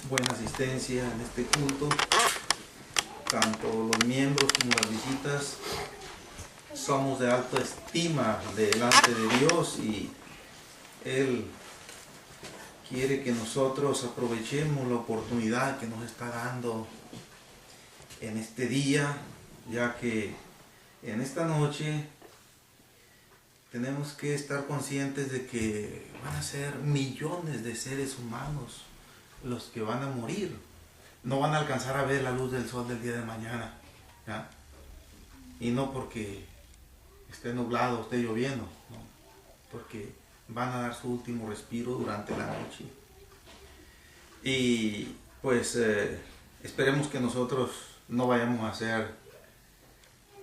buena asistencia en este culto. Tanto los miembros como las visitas somos de alta estima delante de Dios, y Él quiere que nosotros aprovechemos la oportunidad que nos está dando en este día, ya que en esta noche tenemos que estar conscientes de que van a ser millones de seres humanos los que van a morir. No van a alcanzar a ver la luz del sol del día de mañana, ¿ya? Y no porque esté nublado o esté lloviendo, ¿no? Porque van a dar su último respiro durante la noche. Y pues esperemos que nosotros no vayamos a ser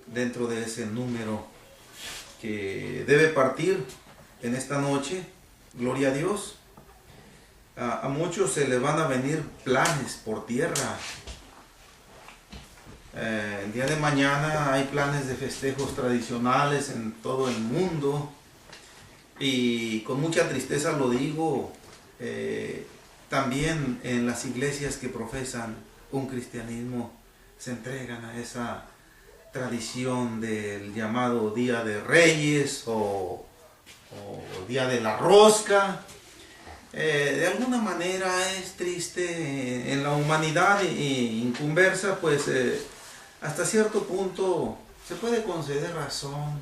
dentro de ese número que debe partir en esta noche. Gloria a Dios. A muchos se les van a venir planes por tierra. El día de mañana hay planes de festejos tradicionales en todo el mundo, y con mucha tristeza lo digo, también en las iglesias que profesan un cristianismo se entregan a esa tradición del llamado Día de Reyes o Día de la Rosca. De alguna manera es triste en la humanidad inconversa, pues hasta cierto punto se puede conceder razón,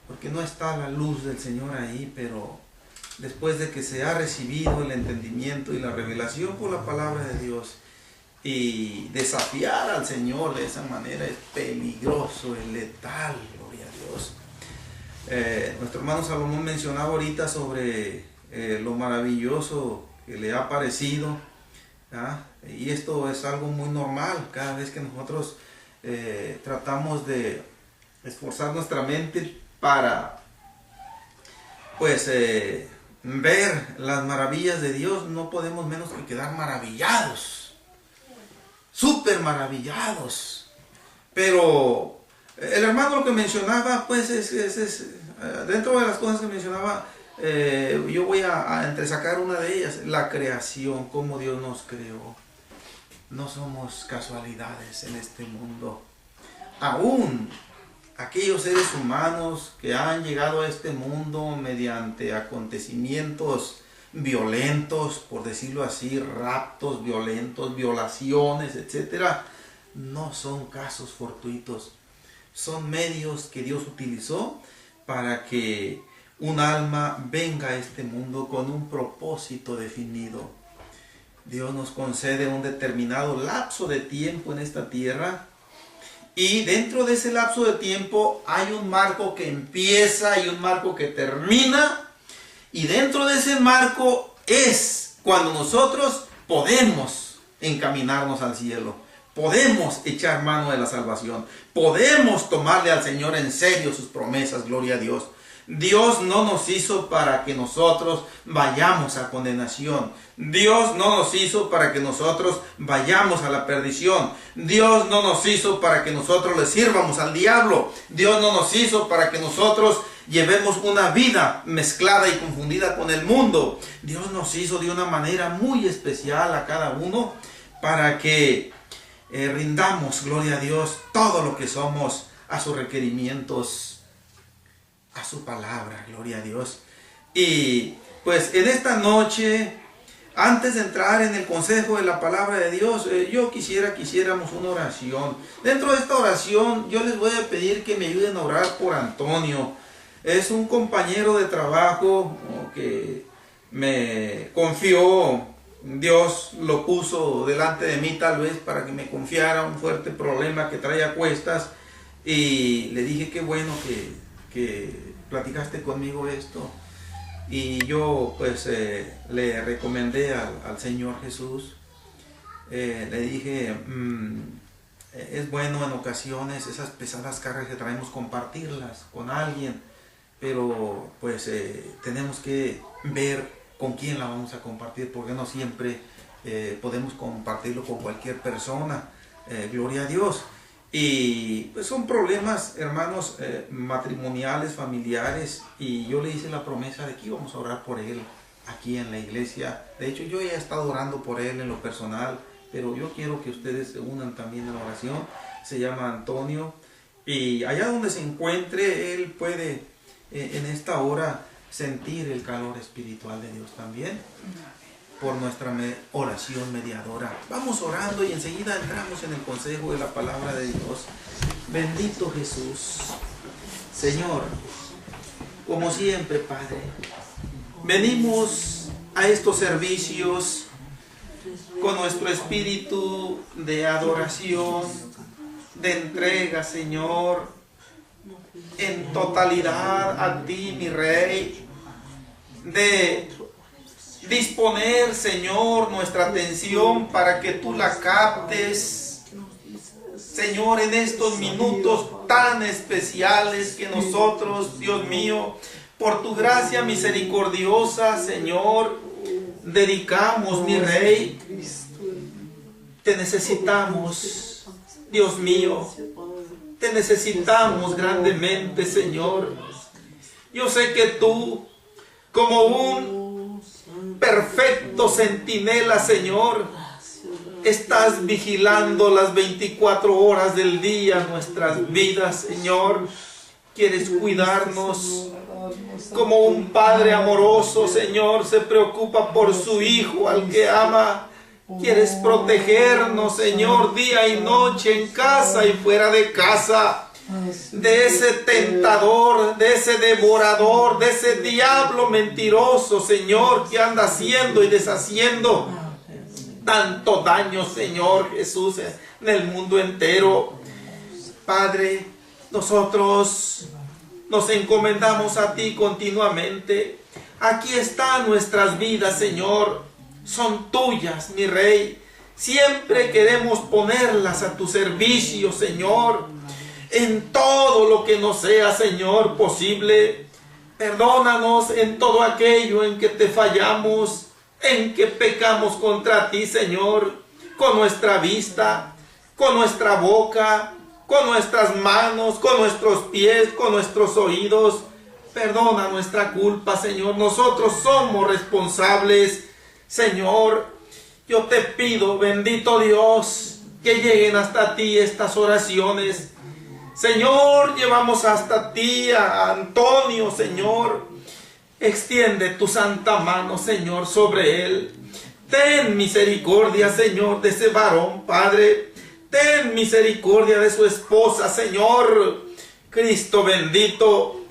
porque no está la luz del Señor ahí, pero después de que se ha recibido el entendimiento y la revelación por la palabra de Dios, y desafiar al Señor de esa manera es peligroso, es letal, gloria a Dios. Nuestro hermano Salomón mencionaba ahorita sobre lo maravilloso que le ha parecido, ¿ah? Y esto es algo muy normal cada vez que nosotros tratamos de esforzar nuestra mente para pues ver las maravillas de Dios. No podemos menos que quedar maravillados, súper maravillados. Pero el hermano lo que mencionaba, pues es dentro de las cosas que mencionaba, yo voy a entresacar una de ellas: la creación, cómo Dios nos creó. No somos casualidades en este mundo. Aún aquellos seres humanos que han llegado a este mundo mediante acontecimientos violentos, por decirlo así, raptos violentos, violaciones, etcétera, no son casos fortuitos. Son medios que Dios utilizó para que un alma venga a este mundo con un propósito definido. Dios nos concede un determinado lapso de tiempo en esta tierra, y dentro de ese lapso de tiempo hay un marco que empieza y un marco que termina, y dentro de ese marco es cuando nosotros podemos encaminarnos al cielo, podemos echar mano de la salvación, podemos tomarle al Señor en serio sus promesas, gloria a Dios. Dios no nos hizo para que nosotros vayamos a condenación. Dios no nos hizo para que nosotros vayamos a la perdición. Dios no nos hizo para que nosotros le sirvamos al diablo. Dios no nos hizo para que nosotros llevemos una vida mezclada y confundida con el mundo. Dios nos hizo de una manera muy especial a cada uno para que rindamos, gloria a Dios, todo lo que somos a sus requerimientos, a su palabra, gloria a Dios. Y pues en esta noche, antes de entrar en el consejo de la palabra de Dios, yo quisiéramos una oración. Dentro de esta oración yo les voy a pedir que me ayuden a orar por Antonio. Es un compañero de trabajo que me confió, Dios lo puso delante de mí tal vez para que me confiara un fuerte problema que trae a cuestas, y le dije: qué bueno que platicaste conmigo esto. Y yo pues le recomendé al Señor Jesús. Le dije, es bueno en ocasiones esas pesadas cargas que traemos compartirlas con alguien, pero pues tenemos que ver con quién la vamos a compartir, porque no siempre podemos compartirlo con cualquier persona, gloria a Dios. Y pues son problemas, hermanos, matrimoniales, familiares, y yo le hice la promesa de que íbamos a orar por él aquí en la iglesia. De hecho, yo ya he estado orando por él en lo personal, pero yo quiero que ustedes se unan también a la oración. Se llama Antonio, y allá donde se encuentre, él puede en esta hora sentir el calor espiritual de Dios también, por nuestra oración mediadora. Vamos orando y enseguida entramos en el consejo de la palabra de Dios. Bendito Jesús. Señor, como siempre, Padre, venimos a estos servicios con nuestro espíritu de adoración, de entrega, Señor, en totalidad a ti, mi Rey, de disponer, Señor, nuestra atención para que tú la captes, Señor, en estos minutos tan especiales que nosotros, Dios mío, por tu gracia misericordiosa, Señor, dedicamos, mi Rey. Te necesitamos, Dios mío, te necesitamos grandemente, Señor. Yo sé que tú, como un perfecto centinela, Señor, estás vigilando las 24 horas del día nuestras vidas, Señor. Quieres cuidarnos como un padre amoroso, Señor, se preocupa por su hijo al que ama. Quieres protegernos, Señor, día y noche, en casa y fuera de casa, de ese tentador, de ese devorador, de ese diablo mentiroso, Señor, que anda haciendo y deshaciendo tanto daño, Señor Jesús, en el mundo entero. Padre, nosotros nos encomendamos a ti continuamente. Aquí están nuestras vidas, Señor. Son tuyas, mi Rey. Siempre queremos ponerlas a tu servicio, Señor. En todo lo que nos sea, Señor, posible. Perdónanos en todo aquello en que te fallamos, en que pecamos contra ti, Señor, con nuestra vista, con nuestra boca, con nuestras manos, con nuestros pies, con nuestros oídos. Perdona nuestra culpa, Señor. Nosotros somos responsables, Señor. Yo te pido, bendito Dios, que lleguen hasta ti estas oraciones. Señor, llevamos hasta ti a Antonio, Señor. Extiende tu santa mano, Señor, sobre él. Ten misericordia, Señor, de ese varón, Padre. Ten misericordia de su esposa, Señor. Cristo bendito,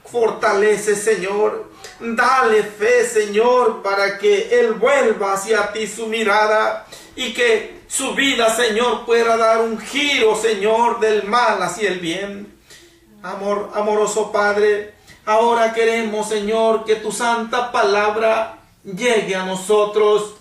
fortalece, Señor. Dale fe, Señor, para que él vuelva hacia ti su mirada y que su vida, Señor, pueda dar un giro, Señor, del mal hacia el bien. Amoroso Padre, ahora queremos, Señor, que tu santa palabra llegue a nosotros.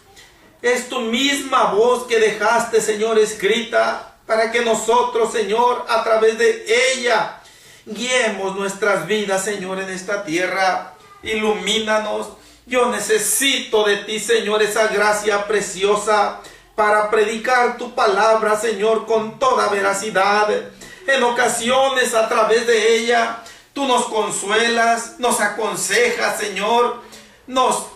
Es tu misma voz que dejaste, Señor, escrita, para que nosotros, Señor, a través de ella, guiemos nuestras vidas, Señor, en esta tierra. Ilumínanos. Yo necesito de ti, Señor, esa gracia preciosa para predicar tu palabra, Señor, con toda veracidad. En ocasiones, a través de ella, tú nos consuelas, nos aconsejas, Señor, nos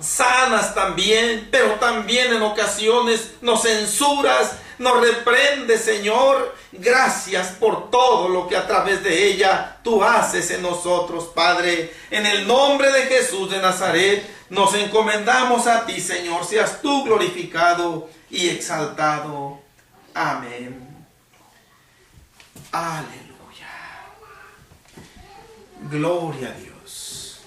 sanas también, pero también en ocasiones nos censuras, nos reprendes, Señor. Gracias por todo lo que a través de ella tú haces en nosotros, Padre. En el nombre de Jesús de Nazaret nos encomendamos a ti, Señor. Seas tú glorificado y exaltado. Amén. Aleluya. Gloria a Dios.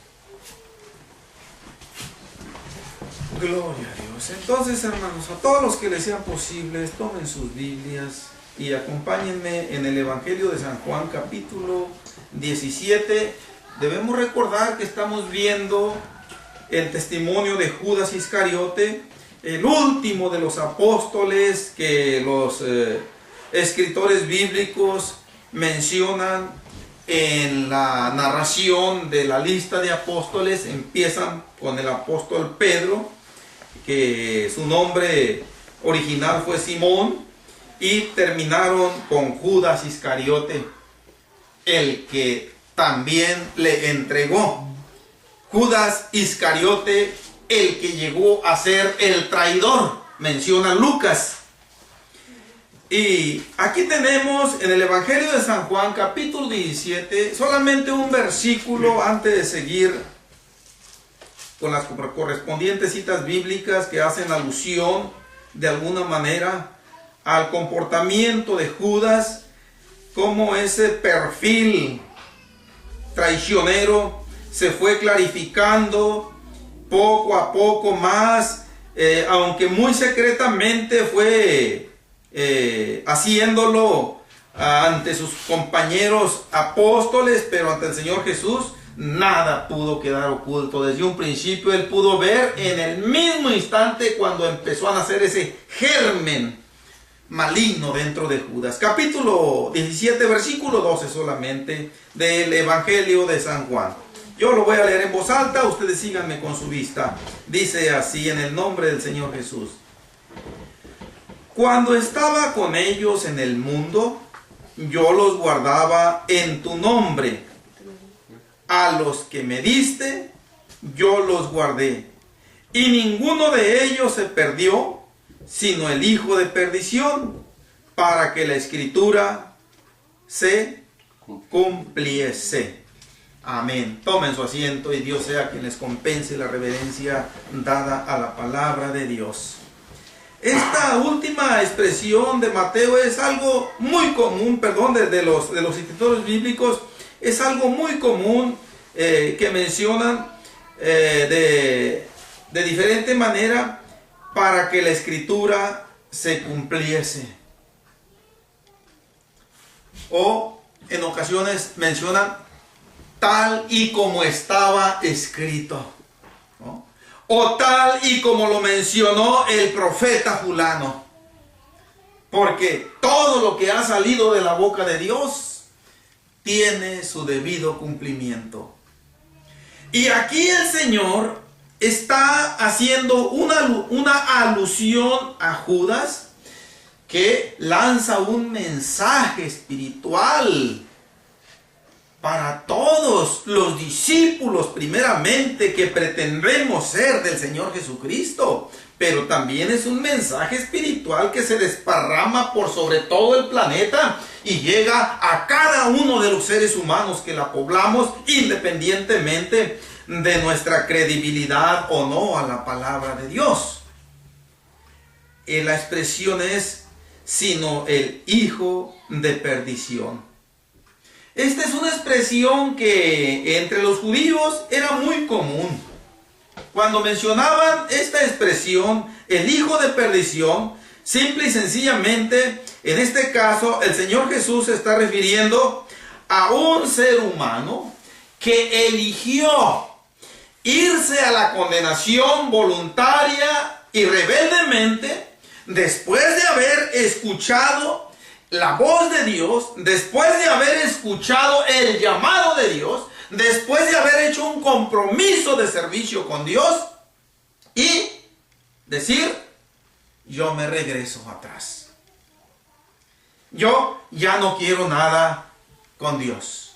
Gloria a Dios. Entonces, hermanos, a todos los que les sea posible, tomen sus Biblias y acompáñenme en el Evangelio de San Juan, capítulo 17. Debemos recordar que estamos viendo el testimonio de Judas Iscariote, el último de los apóstoles que los escritores bíblicos mencionan en la narración de la lista de apóstoles. Empiezan con el apóstol Pedro, que su nombre original fue Simón, y terminaron con Judas Iscariote, el que también le entregó Judas Iscariote, el que llegó a ser el traidor, menciona Lucas. Y aquí tenemos en el Evangelio de San Juan, capítulo 17, solamente un versículo antes de seguir con las correspondientes citas bíblicas que hacen alusión de alguna manera al comportamiento de Judas, como ese perfil traicionero se fue clarificando poco a poco más, aunque muy secretamente fue haciéndolo ante sus compañeros apóstoles, pero ante el Señor Jesús nada pudo quedar oculto. Desde un principio él pudo ver en el mismo instante cuando empezó a nacer ese germen maligno dentro de Judas. Capítulo 17, versículo 12 solamente del Evangelio de San Juan. Yo lo voy a leer en voz alta, ustedes síganme con su vista. Dice así, en el nombre del Señor Jesús. Cuando estaba con ellos en el mundo, yo los guardaba en tu nombre. A los que me diste, yo los guardé. Y ninguno de ellos se perdió, sino el hijo de perdición, para que la escritura se cumpliese. Amén. Tomen su asiento y Dios sea quien les compense la reverencia dada a la palabra de Dios. Esta última expresión de Mateo es algo muy común, de los escritores bíblicos, es algo muy común que mencionan de diferente manera para que la escritura se cumpliese. O en ocasiones mencionan tal y como estaba escrito, ¿no? O tal y como lo mencionó el profeta fulano. Porque todo lo que ha salido de la boca de Dios tiene su debido cumplimiento. Y aquí el Señor está haciendo una alusión a Judas, que lanza un mensaje espiritual para todos los discípulos, primeramente, que pretendemos ser del Señor Jesucristo. Pero también es un mensaje espiritual que se desparrama por sobre todo el planeta y llega a cada uno de los seres humanos que la poblamos, independientemente de nuestra credibilidad o no a la palabra de Dios. Y la expresión es, sino el hijo de perdición. Esta es una expresión que entre los judíos era muy común. Cuando mencionaban esta expresión, el hijo de perdición, simple y sencillamente, en este caso, el Señor Jesús se está refiriendo a un ser humano que eligió irse a la condenación voluntaria y rebeldemente, después de haber escuchado la voz de Dios, después de haber escuchado el llamado de Dios, después de haber hecho un compromiso de servicio con Dios y decir, yo me regreso atrás. Yo ya no quiero nada con Dios.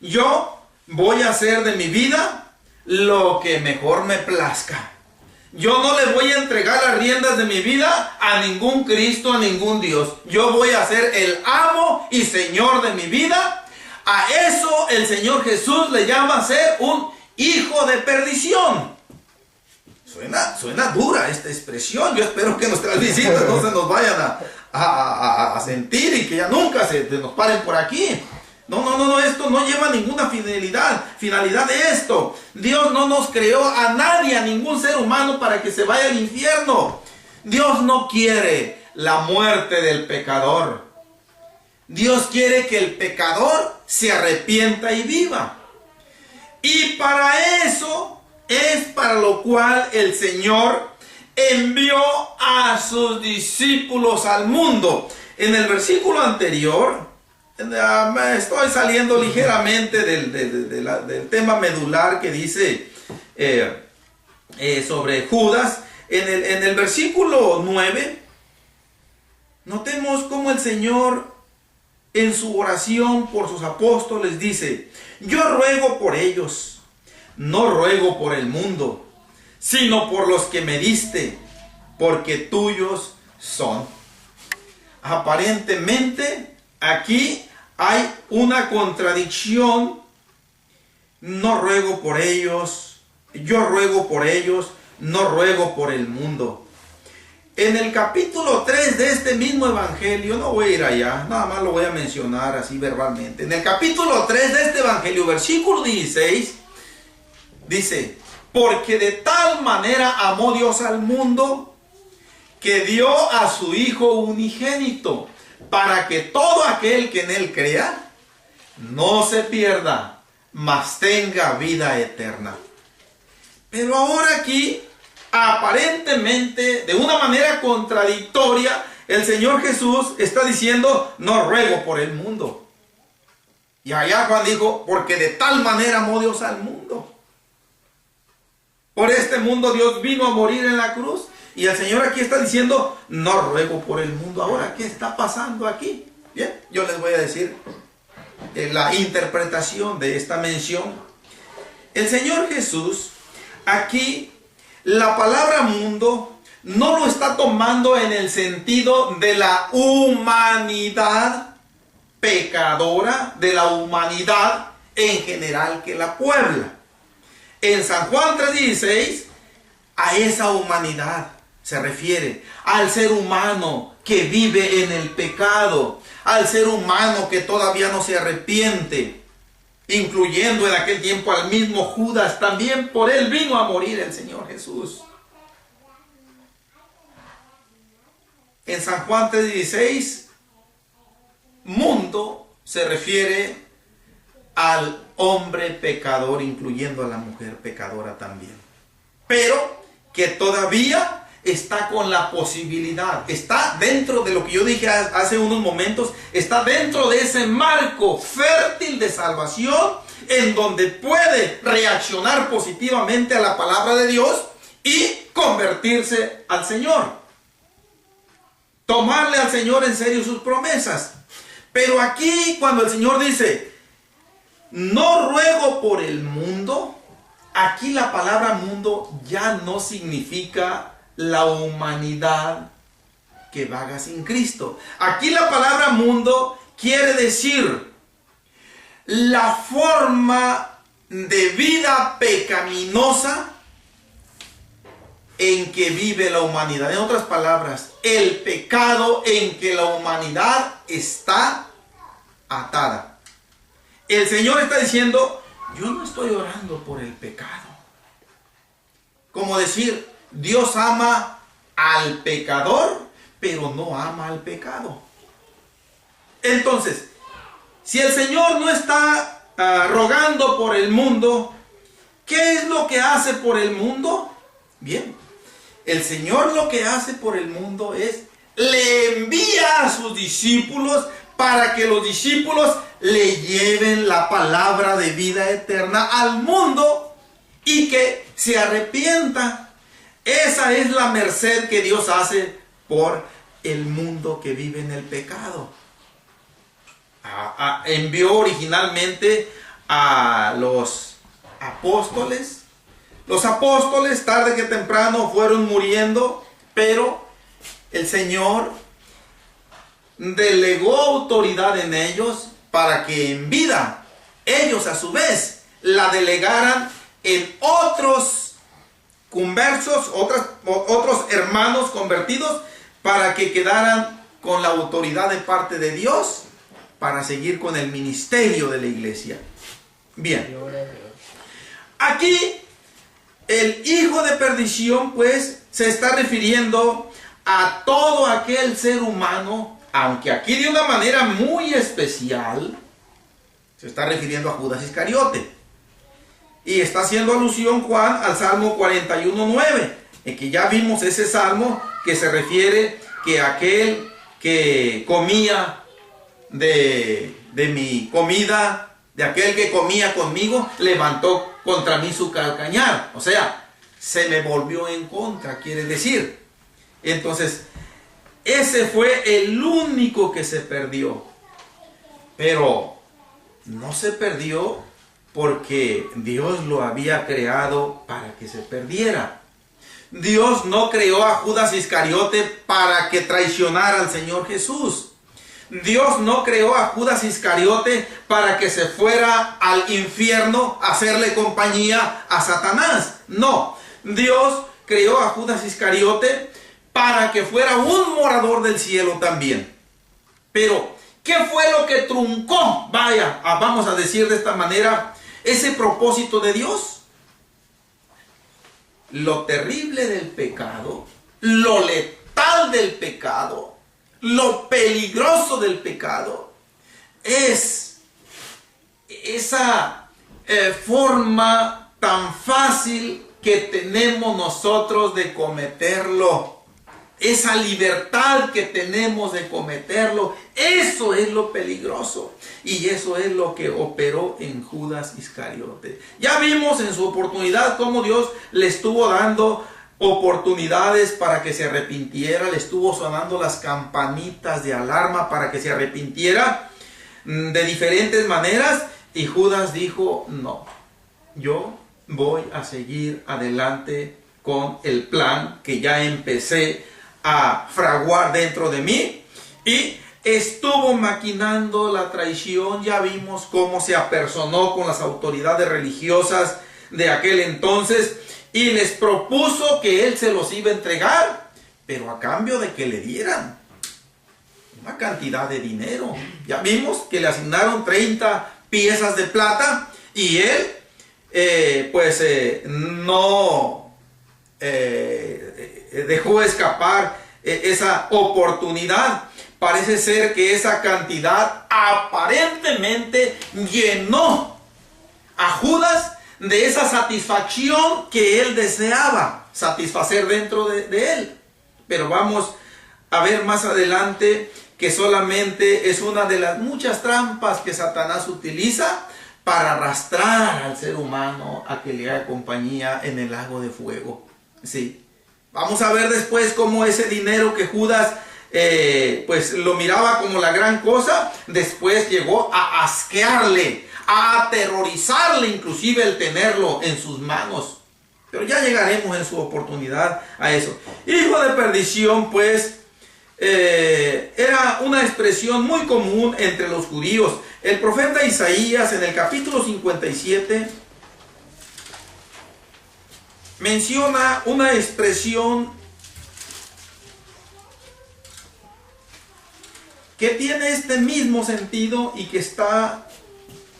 Yo voy a hacer de mi vida lo que mejor me plazca. Yo no le voy a entregar las riendas de mi vida a ningún Cristo, a ningún Dios. Yo voy a ser el amo y Señor de mi vida. A eso el Señor Jesús le llama ser un hijo de perdición. Suena dura esta expresión. Yo espero que nuestras visitas no se nos vayan a sentir y que ya nunca se nos paren por aquí. No, esto no lleva ninguna finalidad de esto. Dios no nos creó a nadie, a ningún ser humano para que se vaya al infierno. Dios no quiere la muerte del pecador. Dios quiere que el pecador se arrepienta y viva. Y para eso es para lo cual el Señor envió a sus discípulos al mundo. En el versículo anterior, estoy saliendo ligeramente del tema medular que dice sobre Judas. En el versículo 9, notemos cómo el Señor en su oración por sus apóstoles dice, yo ruego por ellos, no ruego por el mundo, sino por los que me diste, porque tuyos son. Aparentemente, aquí hay una contradicción. No ruego por ellos, yo ruego por ellos, no ruego por el mundo. En el capítulo 3 de este mismo evangelio, no voy a ir allá, nada más lo voy a mencionar así verbalmente. En el capítulo 3 de este evangelio, versículo 16, dice: porque de tal manera amó Dios al mundo, que dio a su Hijo unigénito, para que todo aquel que en él crea, no se pierda, mas tenga vida eterna. Pero ahora aquí, aparentemente, de una manera contradictoria, el Señor Jesús está diciendo: no ruego por el mundo. Y allá Juan dijo: porque de tal manera amó Dios al mundo. Por este mundo Dios vino a morir en la cruz. Y el Señor aquí está diciendo: no ruego por el mundo. Ahora, ¿qué está pasando aquí? Bien, yo les voy a decir la interpretación de esta mención. El Señor Jesús, aquí, la palabra mundo no lo está tomando en el sentido de la humanidad pecadora, de la humanidad en general que la puebla. En San Juan 3:16, a esa humanidad se refiere, al ser humano que vive en el pecado, al ser humano que todavía no se arrepiente, incluyendo en aquel tiempo al mismo Judas. También por él vino a morir el Señor Jesús. En San Juan 3:16, mundo se refiere al hombre pecador, incluyendo a la mujer pecadora también, pero que todavía está con la posibilidad, está dentro de lo que yo dije hace unos momentos, está dentro de ese marco fértil de salvación, en donde puede reaccionar positivamente a la palabra de Dios y convertirse al Señor, tomarle al Señor en serio sus promesas. Pero aquí, cuando el Señor dice: no ruego por el mundo, aquí la palabra mundo ya no significa la humanidad que vaga sin Cristo. Aquí la palabra mundo quiere decir la forma de vida pecaminosa en que vive la humanidad. En otras palabras, el pecado en que la humanidad está atada. El Señor está diciendo: yo no estoy orando por el pecado. Como decir, Dios ama al pecador, pero no ama al pecado. Entonces, si el Señor no está rogando por el mundo, ¿qué es lo que hace por el mundo? Bien, el Señor lo que hace por el mundo es, le envía a sus discípulos para que los discípulos le lleven la palabra de vida eterna al mundo y que se arrepienta. Esa es la merced que Dios hace por el mundo que vive en el pecado. Envió originalmente a los apóstoles. Los apóstoles, tarde que temprano, fueron muriendo, pero el Señor delegó autoridad en ellos para que en vida ellos a su vez la delegaran en otros conversos, otros hermanos convertidos, para que quedaran con la autoridad de parte de Dios para seguir con el ministerio de la iglesia. Bien, aquí el hijo de perdición pues se está refiriendo a todo aquel ser humano, aunque aquí de una manera muy especial se está refiriendo a Judas Iscariote. Y está haciendo alusión Juan al Salmo 41:9, en que ya vimos ese salmo que se refiere que aquel que comía de mi comida, de aquel que comía conmigo, levantó contra mí su calcañar. O sea, se me volvió en contra, quiere decir. Entonces, ese fue el único que se perdió. Pero no se perdió porque Dios lo había creado para que se perdiera. Dios no creó a Judas Iscariote para que traicionara al Señor Jesús. Dios no creó a Judas Iscariote para que se fuera al infierno a hacerle compañía a Satanás. No, Dios creó a Judas Iscariote para que fuera un morador del cielo también. Pero, ¿qué fue lo que truncó? Vaya, vamos a decir de esta manera, ese propósito de Dios. Lo terrible del pecado, lo letal del pecado, lo peligroso del pecado, es esa forma tan fácil que tenemos nosotros de cometerlo. Esa libertad que tenemos de cometerlo, eso es lo peligroso. Y eso es lo que operó en Judas Iscariote. Ya vimos en su oportunidad cómo Dios le estuvo dando oportunidades para que se arrepintiera. Le estuvo sonando las campanitas de alarma para que se arrepintiera de diferentes maneras. Y Judas dijo, no, yo voy a seguir adelante con el plan que ya empecé a fraguar dentro de mí, y estuvo maquinando la traición. Ya vimos cómo se apersonó con las autoridades religiosas de aquel entonces y les propuso que él se los iba a entregar, pero a cambio de que le dieran una cantidad de dinero. Ya vimos que le asignaron 30 piezas de plata y él no dejó escapar esa oportunidad. Parece ser que esa cantidad aparentemente llenó a Judas de esa satisfacción que él deseaba satisfacer dentro de él. Pero vamos a ver más adelante que solamente es una de las muchas trampas que Satanás utiliza para arrastrar al ser humano a que le haga compañía en el lago de fuego. Sí. Vamos a ver después cómo ese dinero que Judas pues lo miraba como la gran cosa, después llegó a asquearle, a aterrorizarle inclusive el tenerlo en sus manos. Pero ya llegaremos en su oportunidad a eso. Hijo de perdición, pues, era una expresión muy común entre los judíos. El profeta Isaías en el capítulo 57 menciona una expresión que tiene este mismo sentido y que está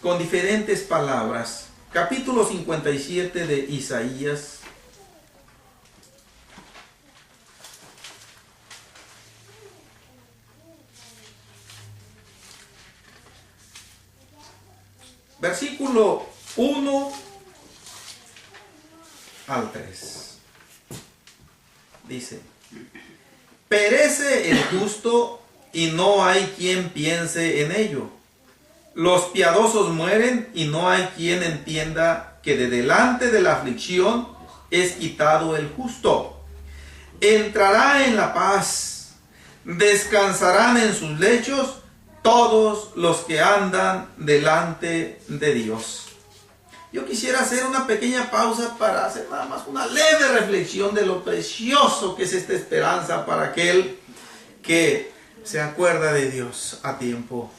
con diferentes palabras. Capítulo 57 de Isaías. Versículo 1 al 3. Dice: perece el justo y no hay quien piense en ello. Los piadosos mueren y no hay quien entienda que de delante de la aflicción es quitado el justo. Entrará en la paz, descansarán en sus lechos todos los que andan delante de Dios. Yo quisiera hacer una pequeña pausa para hacer nada más una leve reflexión de lo precioso que es esta esperanza para aquel que se acuerda de Dios a tiempo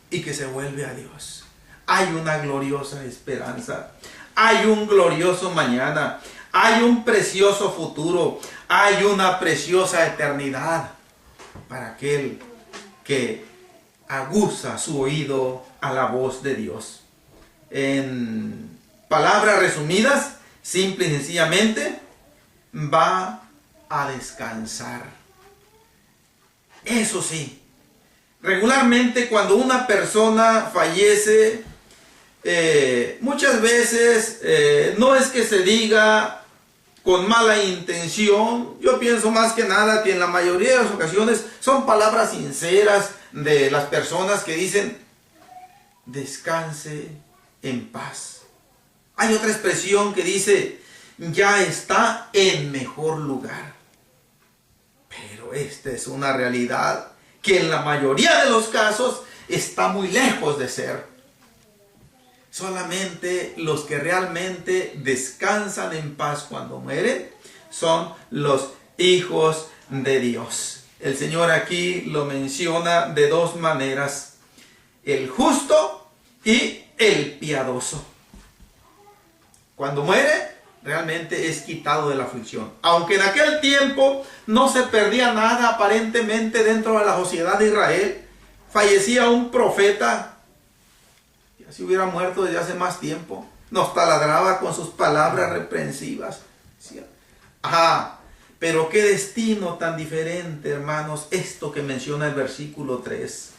y que se vuelve a Dios. Hay una gloriosa esperanza, hay un glorioso mañana, hay un precioso futuro, hay una preciosa eternidad para aquel que aguza su oído a la voz de Dios. En palabras resumidas, simple y sencillamente, va a descansar. Eso sí, regularmente cuando una persona fallece, muchas veces no es que se diga con mala intención. Yo pienso más que nada que en la mayoría de las ocasiones son palabras sinceras de las personas que dicen: descanse en paz. Hay otra expresión que dice: ya está en mejor lugar. Pero esta es una realidad que en la mayoría de los casos está muy lejos de ser. Solamente los que realmente descansan en paz cuando mueren son los hijos de Dios. El Señor aquí lo menciona de dos maneras: el justo y el piadoso. Cuando muere, realmente es quitado de la aflicción. Aunque en aquel tiempo no se perdía nada aparentemente dentro de la sociedad de Israel, fallecía un profeta, ya se hubiera muerto desde hace más tiempo, nos taladraba con sus palabras reprensivas. Pero qué destino tan diferente, hermanos, esto que menciona el versículo 3,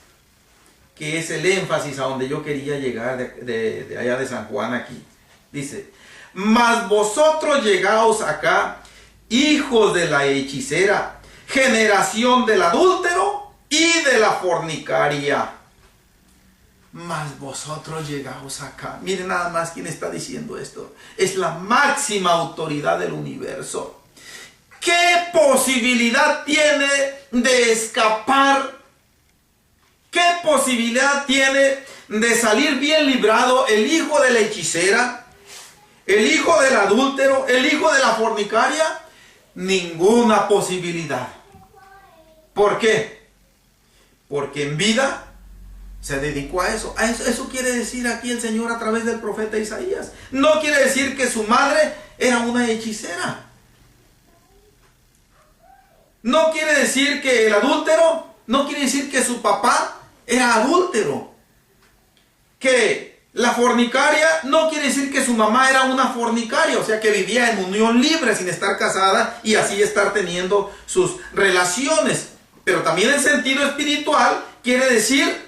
que es el énfasis a donde yo quería llegar de allá de San Juan aquí. Dice: mas vosotros llegaos acá, hijos de la hechicera, generación del adúltero y de la fornicaria. Mas vosotros llegaos acá. Miren nada más quién está diciendo esto. Es la máxima autoridad del universo. ¿Qué posibilidad tiene de escapar? ¿Qué posibilidad tiene de salir bien librado el hijo de la hechicera, el hijo del adúltero, el hijo de la fornicaria? Ninguna posibilidad. ¿Por qué? Porque en vida se dedicó a eso. Eso quiere decir aquí el Señor a través del profeta Isaías. No quiere decir que su madre era una hechicera. No quiere decir que el adúltero, no quiere decir que su papá era adúltero. Que la fornicaria no quiere decir que su mamá era una fornicaria, o sea que vivía en unión libre sin estar casada y así estar teniendo sus relaciones. Pero también en sentido espiritual quiere decir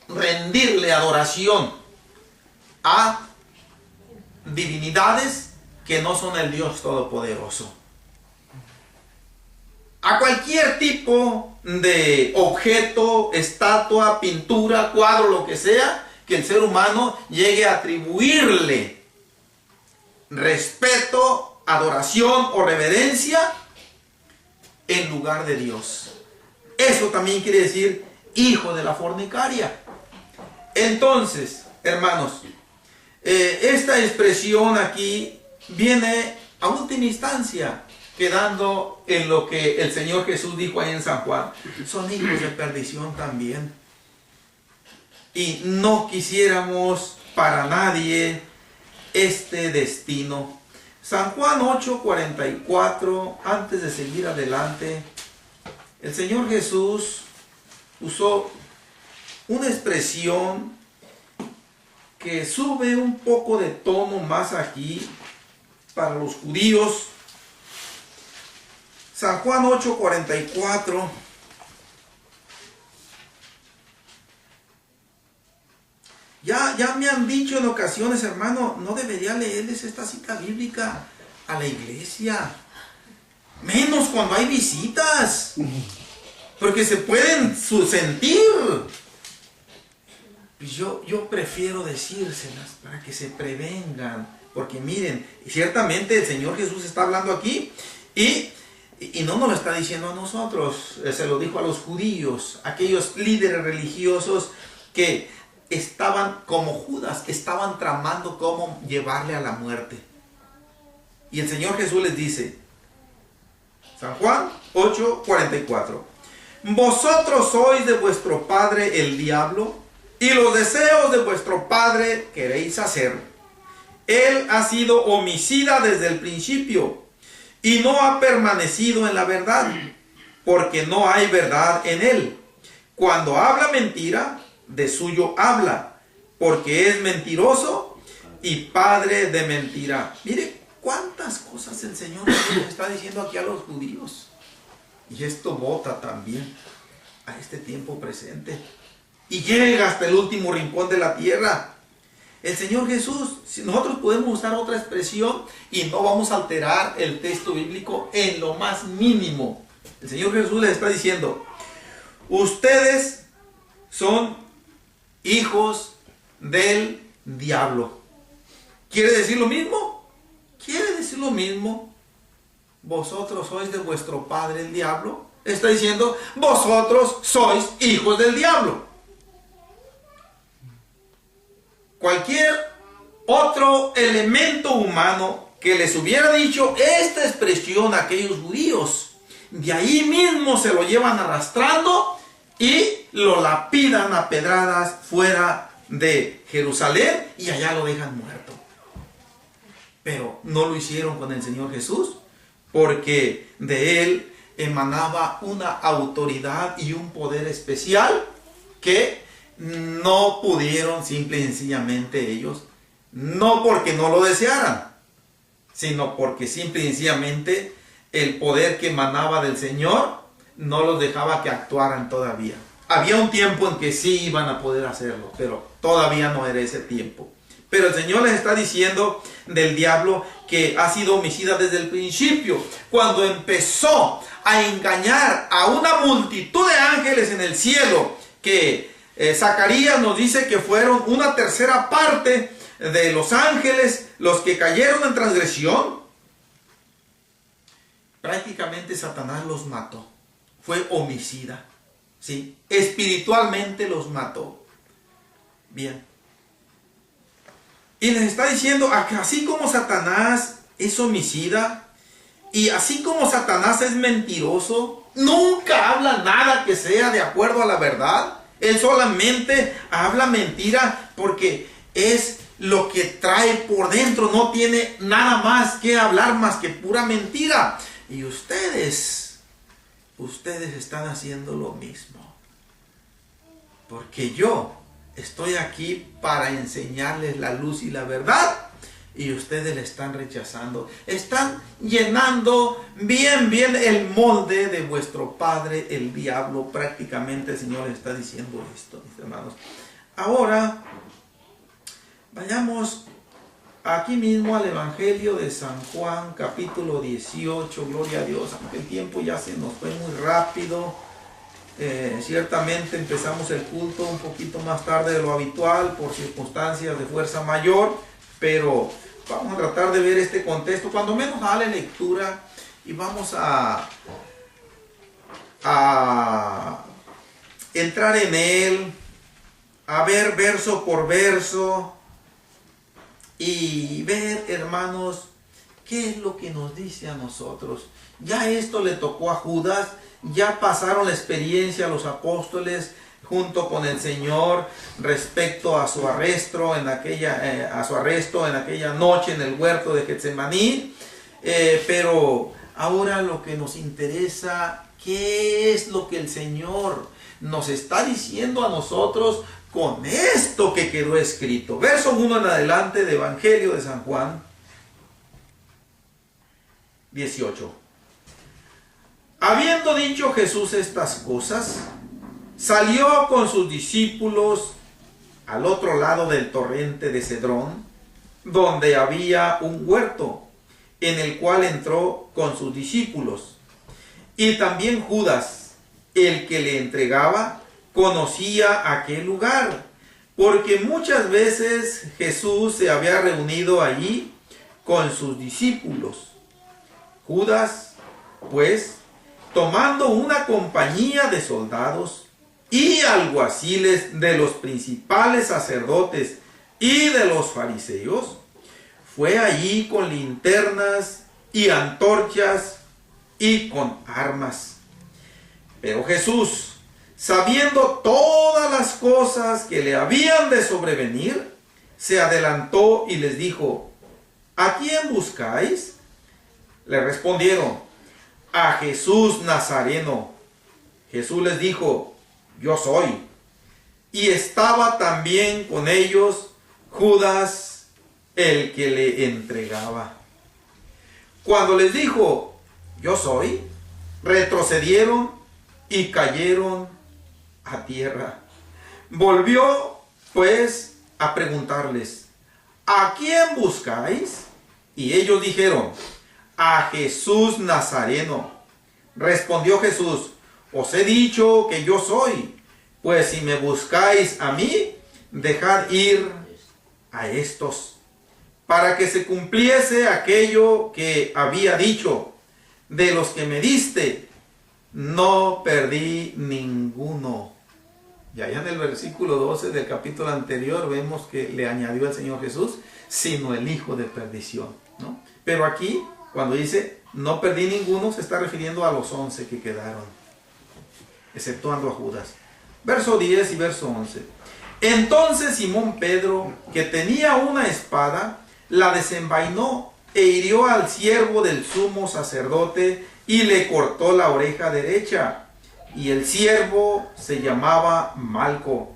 rendirle adoración a divinidades que no son el Dios Todopoderoso. A cualquier tipo de objeto, estatua, pintura, cuadro, lo que sea, que el ser humano llegue a atribuirle respeto, adoración o reverencia en lugar de Dios. Eso también quiere decir hijo de la fornicaria. Entonces, hermanos, esta expresión aquí viene a última instancia quedando en lo que el Señor Jesús dijo ahí en San Juan: son hijos de perdición también. Y no quisiéramos para nadie este destino. San Juan 8:44, antes de seguir adelante, el Señor Jesús usó una expresión que sube un poco de tono más aquí para los judíos. San Juan 8:44. Ya me han dicho en ocasiones, hermano, no debería leerles esta cita bíblica a la iglesia, menos cuando hay visitas, porque se pueden sentir. Yo prefiero decírselas para que se prevengan, porque miren, ciertamente el Señor Jesús está hablando aquí y no nos lo está diciendo a nosotros, se lo dijo a los judíos, aquellos líderes religiosos que estaban como Judas, estaban tramando cómo llevarle a la muerte. Y el Señor Jesús les dice, San Juan 8:44, vosotros sois de vuestro padre el diablo, y los deseos de vuestro padre queréis hacer. Él ha sido homicida desde el principio, y no ha permanecido en la verdad, porque no hay verdad en él. Cuando habla mentira, de suyo habla, porque es mentiroso y padre de mentira. Mire cuántas cosas el Señor está diciendo aquí a los judíos. Y esto bota también a este tiempo presente. Y llega hasta el último rincón de la tierra. El Señor Jesús, si nosotros podemos usar otra expresión y no vamos a alterar el texto bíblico en lo más mínimo. El Señor Jesús les está diciendo, ustedes son hijos del diablo. ¿Quiere decir lo mismo? ¿Quiere decir lo mismo? Vosotros sois de vuestro padre el diablo. Está diciendo, vosotros sois hijos del diablo. Cualquier otro elemento humano que les hubiera dicho esta expresión a aquellos judíos. De ahí mismo se lo llevan arrastrando y lo lapidan a pedradas fuera de Jerusalén y allá lo dejan muerto. Pero no lo hicieron con el Señor Jesús, porque de él emanaba una autoridad y un poder especial que no pudieron simple y sencillamente ellos, no porque no lo desearan, sino porque simple y sencillamente el poder que emanaba del Señor no los dejaba que actuaran todavía. Había un tiempo en que sí iban a poder hacerlo, pero todavía no era ese tiempo. Pero el Señor les está diciendo del diablo que ha sido homicida desde el principio, cuando empezó a engañar a una multitud de ángeles en el cielo, que Zacarías nos dice que fueron una tercera parte de los ángeles los que cayeron en transgresión. Prácticamente Satanás los mató, fue homicida, ¿sí? Espiritualmente los mató. Bien. Y les está diciendo que así como Satanás es homicida y así como Satanás es mentiroso, nunca habla nada que sea de acuerdo a la verdad. Él solamente habla mentira porque es lo que trae por dentro. No tiene nada más que hablar más que pura mentira. Y ustedes están haciendo lo mismo. Porque yo estoy aquí para enseñarles la luz y la verdad, y ustedes le están rechazando. Están llenando bien el molde de vuestro padre, el diablo. Prácticamente el Señor les está diciendo esto, mis hermanos. Ahora, vayamos aquí mismo al Evangelio de San Juan, capítulo 18. Gloria a Dios, aunque el tiempo ya se nos fue muy rápido. Ciertamente empezamos el culto un poquito más tarde de lo habitual por circunstancias de fuerza mayor, pero vamos a tratar de ver este contexto, cuando menos darle lectura, y vamos a entrar en él, a ver verso por verso y ver, hermanos, qué es lo que nos dice a nosotros. Ya esto le tocó a Judas. Ya pasaron la experiencia los apóstoles junto con el Señor respecto a su arresto en aquella noche en el huerto de Getsemaní. Pero ahora lo que nos interesa, ¿qué es lo que el Señor nos está diciendo a nosotros con esto que quedó escrito? Verso 1 en adelante de Evangelio de San Juan 18. Habiendo dicho Jesús estas cosas, salió con sus discípulos al otro lado del torrente de Cedrón, donde había un huerto, en el cual entró con sus discípulos. Y también Judas, el que le entregaba, conocía aquel lugar, porque muchas veces Jesús se había reunido allí con sus discípulos. Judas, pues, tomando una compañía de soldados y alguaciles de los principales sacerdotes y de los fariseos, fue allí con linternas y antorchas y con armas. Pero Jesús, sabiendo todas las cosas que le habían de sobrevenir, se adelantó y les dijo: ¿A quién buscáis? Le respondieron: a Jesús Nazareno. Jesús les dijo: yo soy. Y estaba también con ellos Judas, el que le entregaba. Cuando les dijo: yo soy, retrocedieron y cayeron a tierra. Volvió pues a preguntarles: ¿a quién buscáis? Y ellos dijeron: a Jesús Nazareno. Respondió Jesús: os he dicho que yo soy. Pues si me buscáis a mí, dejad ir a estos, para que se cumpliese aquello que había dicho: de los que me diste, no perdí ninguno. Y allá en el versículo 12 del capítulo anterior vemos que le añadió el Señor Jesús, sino el hijo de perdición, ¿no? Pero aquí, cuando dice, no perdí ninguno, se está refiriendo a los 11 que quedaron, exceptuando a Judas. Verso 10 y verso 11. Entonces Simón Pedro, que tenía una espada, la desenvainó e hirió al siervo del sumo sacerdote y le cortó la oreja derecha. Y el siervo se llamaba Malco.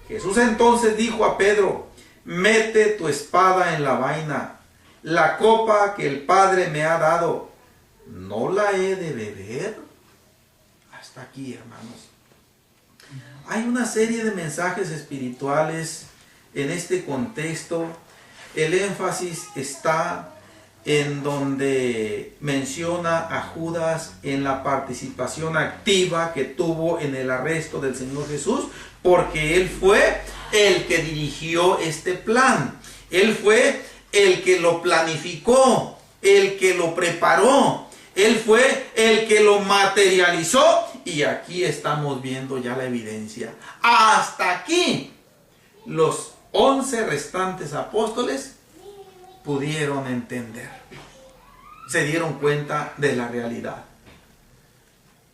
Jesús entonces dijo a Pedro, mete tu espada en la vaina. La copa que el Padre me ha dado, ¿no la he de beber? Hasta aquí, hermanos. Hay una serie de mensajes espirituales en este contexto. El énfasis está en donde menciona a Judas en la participación activa que tuvo en el arresto del Señor Jesús, porque él fue el que dirigió este plan. Él fue el que lo planificó, el que lo preparó. Él fue el que lo materializó. Y aquí estamos viendo ya la evidencia. Hasta aquí, los 11 restantes apóstoles pudieron entender. Se dieron cuenta de la realidad.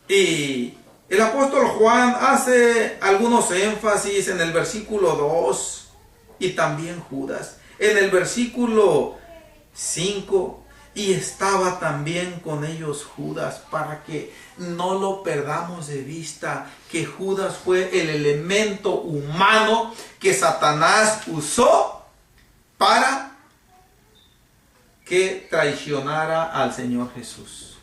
Y el apóstol Juan hace algunos énfasis en el versículo 2 y también Judas. En el versículo 5, y estaba también con ellos Judas, para que no lo perdamos de vista, que Judas fue el elemento humano que Satanás usó para que traicionara al Señor Jesús.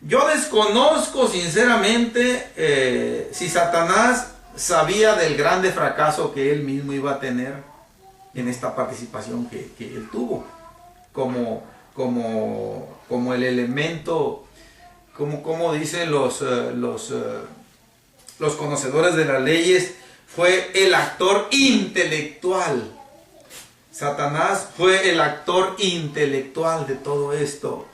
Yo desconozco sinceramente si Satanás sabía del grande fracaso que él mismo iba a tener en esta participación que él tuvo como el elemento, como dicen los conocedores de las leyes, fue el actor intelectual. Satanás fue el actor intelectual de todo esto.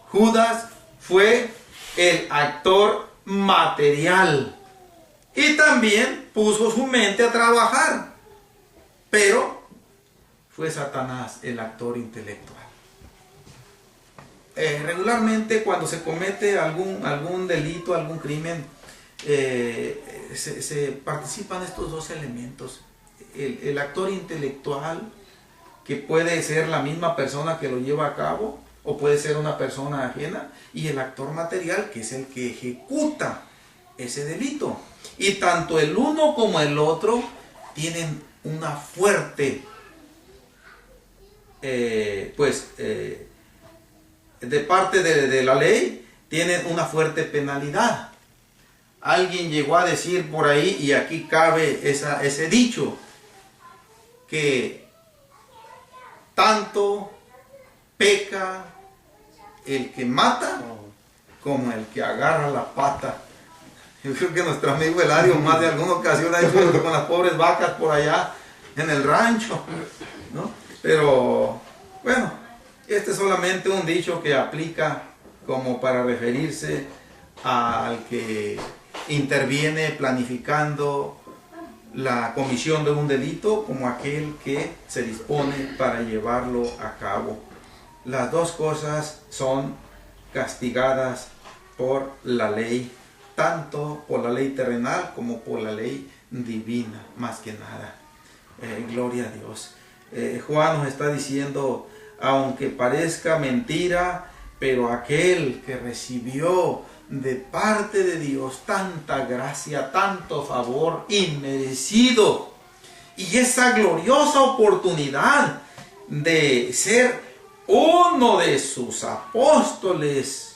Judas fue el actor material. Y también puso su mente a trabajar. Pero fue Satanás el actor intelectual. Regularmente cuando se comete algún delito, algún crimen, se participan estos dos elementos. El actor intelectual, que puede ser la misma persona que lo lleva a cabo, o puede ser una persona ajena, y el actor material, que es el que ejecuta ese delito. Y tanto el uno como el otro tienen una fuerte, de parte de la ley, tienen una fuerte penalidad. Alguien llegó a decir por ahí, y aquí cabe ese dicho, que tanto peca el que mata como el que agarra la pata. Yo creo que nuestro amigo Eladio más de alguna ocasión ha hecho con las pobres vacas por allá en el rancho, ¿no? Pero bueno, este es solamente un dicho que aplica como para referirse al que interviene planificando la comisión de un delito, como aquel que se dispone para llevarlo a cabo. Las dos cosas son castigadas por la ley, tanto por la ley terrenal como por la ley divina, más que nada. Gloria a Dios. Juan nos está diciendo, aunque parezca mentira, pero aquel que recibió de parte de Dios tanta gracia, tanto favor inmerecido, y esa gloriosa oportunidad de ser uno de sus apóstoles,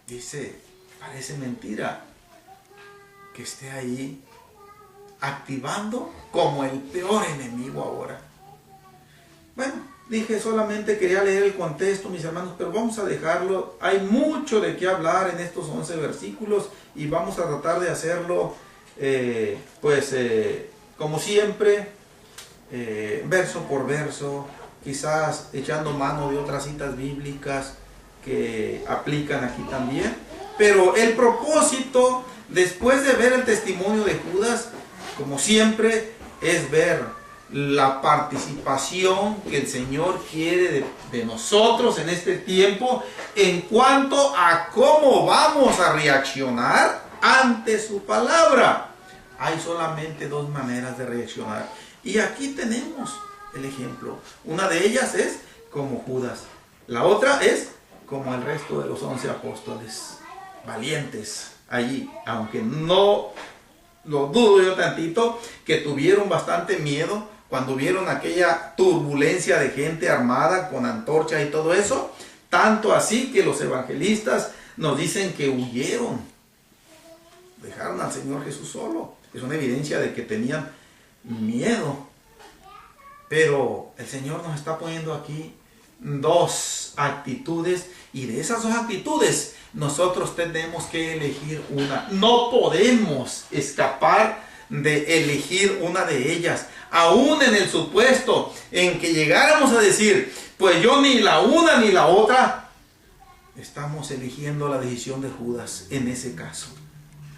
dice, parece mentira que esté ahí activando como el peor enemigo ahora. Bueno, dije, solamente quería leer el contexto, mis hermanos, pero vamos a dejarlo. Hay mucho de qué hablar en estos 11 versículos y vamos a tratar de hacerlo, como siempre, verso por verso, quizás echando mano de otras citas bíblicas que aplican aquí también. Pero el propósito después de ver el testimonio de Judas, como siempre, es ver la participación que el Señor quiere de nosotros en este tiempo en cuanto a cómo vamos a reaccionar ante su palabra. Hay solamente dos maneras de reaccionar. Y aquí tenemos el ejemplo. Una de ellas es como Judas. La otra es como el resto de los 11 apóstoles. Valientes allí. Aunque no lo dudo yo tantito, que tuvieron bastante miedo cuando vieron aquella turbulencia de gente armada con antorchas y todo eso. Tanto así que los evangelistas nos dicen que huyeron. Dejaron al Señor Jesús solo. Es una evidencia de que tenían miedo. Pero el Señor nos está poniendo aquí dos actitudes, y de esas dos actitudes nosotros tenemos que elegir una. No podemos escapar de elegir una de ellas, aún en el supuesto en que llegáramos a decir, pues yo ni la una ni la otra. Estamos eligiendo la decisión de Judas en ese caso.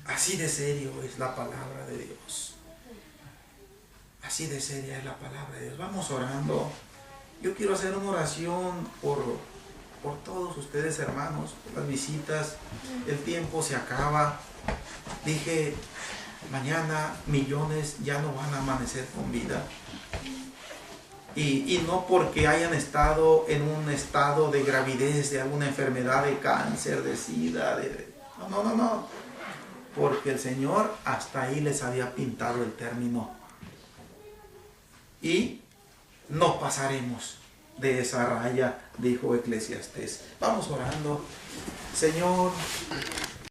Así de serio es la palabra de Dios. Así de seria es la palabra de Dios. Vamos orando. Yo quiero hacer una oración por todos ustedes, hermanos, por las visitas. El tiempo se acaba. Dije, mañana millones ya no van a amanecer con vida. Y no porque hayan estado en un estado de gravidez, de alguna enfermedad, de cáncer, de sida, no. Porque el Señor hasta ahí les había pintado el término. Y no pasaremos de esa raya, dijo Eclesiastés. Vamos orando. Señor,